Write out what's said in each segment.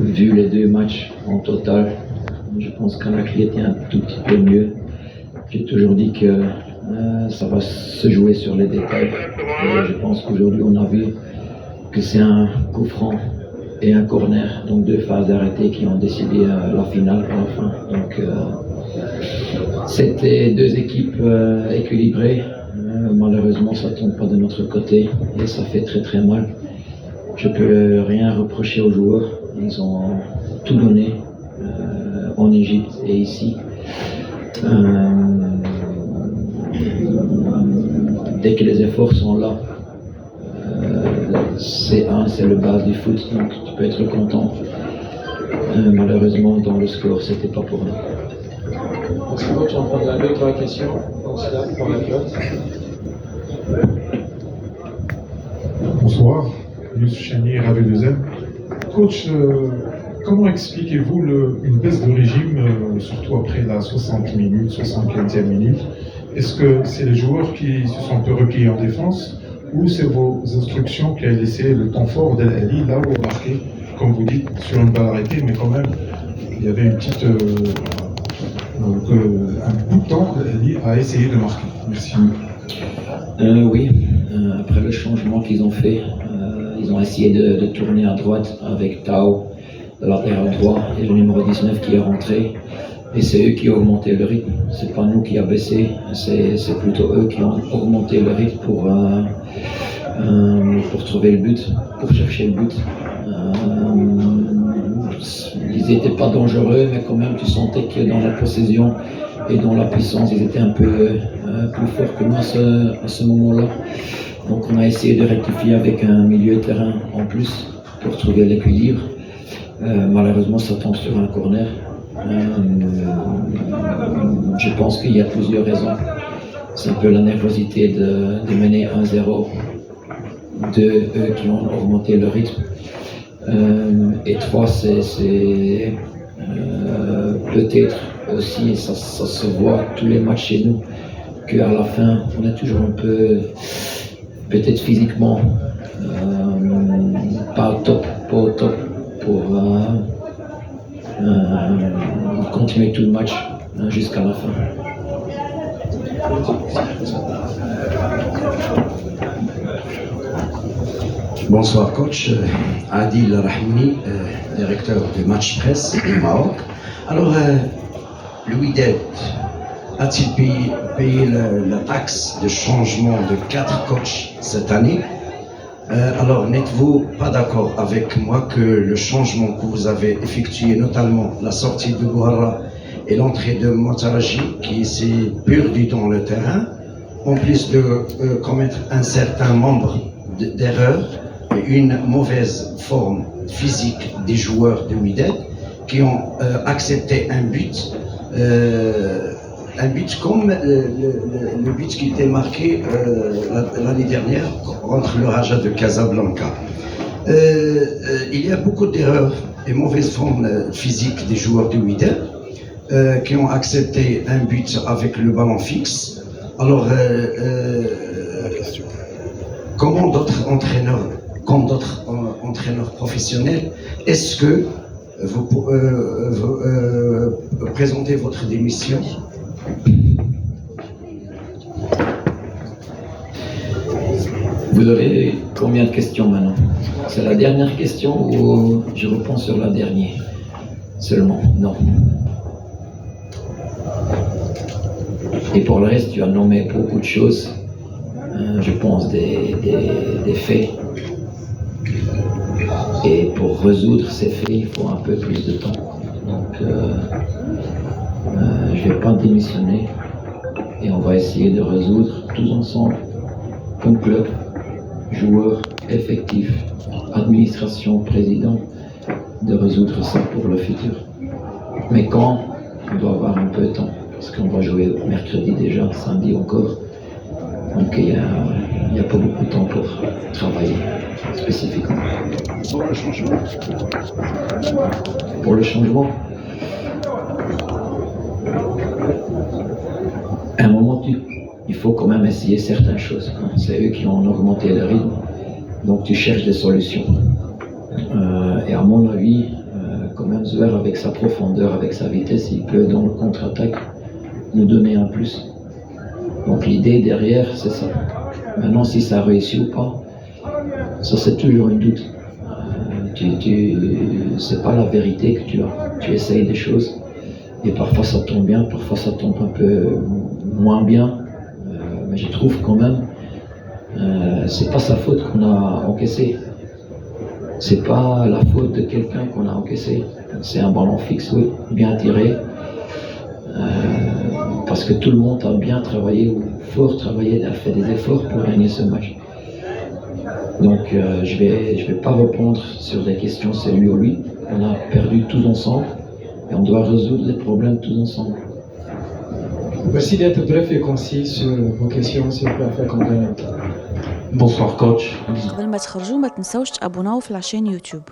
Vu les deux matchs en total, je pense qu'Anakli était un tout petit peu mieux. J'ai toujours dit que ça va se jouer sur les détails. Et je pense qu'aujourd'hui, on a vu que c'est un coup franc et un corner, donc deux phases arrêtées qui ont décidé la finale à la fin. Donc c'était deux équipes équilibrées. Malheureusement, ça ne tombe pas de notre côté et ça fait très très mal. Je ne peux rien reprocher aux joueurs. Ils ont tout donné en Égypte et ici. Dès que les efforts sont là, c'est le base du foot, donc tu peux être content. Malheureusement, dans le score, c'était pas pour nous. Merci beaucoup, tu vas prendre la deuxième question. Pour la pilote. Bonsoir, Youssef Chani, RAV2M. Coach, comment expliquez-vous une baisse de régime, surtout après la 60 minutes, 75e minute? Est-ce que c'est les joueurs qui se sont un peu repliés en défense ou c'est vos instructions qui ont laissé le temps fort d'El Ali là où on marquait, comme vous dites, sur une balle arrêtée, mais quand même, il y avait une petite. Un bout de temps, El Ali a essayé de marquer. Merci. Oui, après le changement qu'ils ont fait, ils ont essayé de tourner à droite avec Tao, le latéral droit, et le numéro 19 qui est rentré. Et c'est eux qui ont augmenté le rythme. C'est pas nous qui a baissé, c'est plutôt eux qui ont augmenté le rythme pour trouver le but, pour chercher le but. Ils n'étaient pas dangereux, mais quand même tu sentais que dans la possession et dans la puissance, ils étaient un peu plus forts que nous à ce moment-là. Donc on a essayé de rectifier avec un milieu de terrain en plus pour trouver l'équilibre. Malheureusement, ça tombe sur un corner. Je pense qu'il y a plusieurs raisons. C'est un peu la nervosité de mener 1-0, eux qui ont augmenté le rythme. Et 3, c'est peut-être aussi, et ça se voit tous les matchs chez nous, qu'à la fin, on est toujours un peu, peut-être physiquement, pas au top pour continuer tout le match jusqu'à la fin. Bonsoir coach, Adil Rahimi, directeur de Match Presse au Maroc. Alors, le Wydad a-t-il payé la taxe de changement de 4 coachs cette année? Alors, n'êtes-vous pas d'accord avec moi que le changement que vous avez effectué, notamment la sortie de Bouhara et l'entrée de Motaraji, qui s'est perdu dans le terrain, en plus de commettre un certain nombre d'erreurs et une mauvaise forme physique des joueurs de Wydad qui ont accepté un but comme le but qui était marqué l'année dernière contre le Raja de Casablanca. Il y a beaucoup d'erreurs et mauvaises formes physiques des joueurs de Wydad qui ont accepté un but avec le ballon fixe. Alors, comment d'autres entraîneurs, comme d'autres entraîneurs professionnels, est-ce que vous présentez votre démission? Vous avez combien de questions maintenant? C'est la dernière question ou je reprends sur la dernière seulement? Non. Et pour le reste, tu as nommé beaucoup de choses, je pense des faits. Et pour résoudre ces faits, il faut un peu plus de temps. Donc, je ne vais pas démissionner et on va essayer de résoudre tous ensemble, comme club, joueurs, effectifs, administration, président, de résoudre ça pour le futur. Mais quand on doit avoir un peu de temps, parce qu'on va jouer mercredi déjà, samedi encore, donc il n'y a pas beaucoup de temps pour travailler spécifiquement. Pour le changement. Pour le changement, à un moment, il faut quand même essayer certaines choses. C'est eux qui ont augmenté le rythme, donc tu cherches des solutions. Et à mon avis, quand même Zouer avec sa profondeur, avec sa vitesse, il peut dans le contre-attaque nous donner un plus. Donc l'idée derrière, c'est ça. Maintenant, si ça réussit ou pas, ça c'est toujours une doute. C'est pas la vérité que tu as. Tu essayes des choses et parfois ça tombe bien, parfois ça tombe un peu moins bien. Mais je trouve quand même, c'est pas sa faute qu'on a encaissé. C'est pas la faute de quelqu'un qu'on a encaissé. C'est un ballon fixe, oui, bien tiré. Parce que tout le monde a bien travaillé ou fort travaillé, a fait des efforts pour gagner ce match. Donc je vais pas répondre sur des questions c'est lui ou lui. On a perdu tous ensemble et on doit résoudre les problèmes tous ensemble. Merci d'être bref et concis sur vos questions, s'il vous plaît, afin qu'on gagne un temps. Bonsoir coach. قبل ما تخرجوا ما تنسوش تابوناو في العشان يوتيوب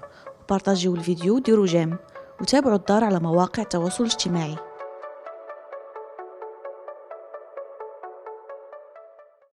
وبارطاجيو الفيديو وديروا جيم وتابعوا الدار على مواقع التواصل الاجتماعي.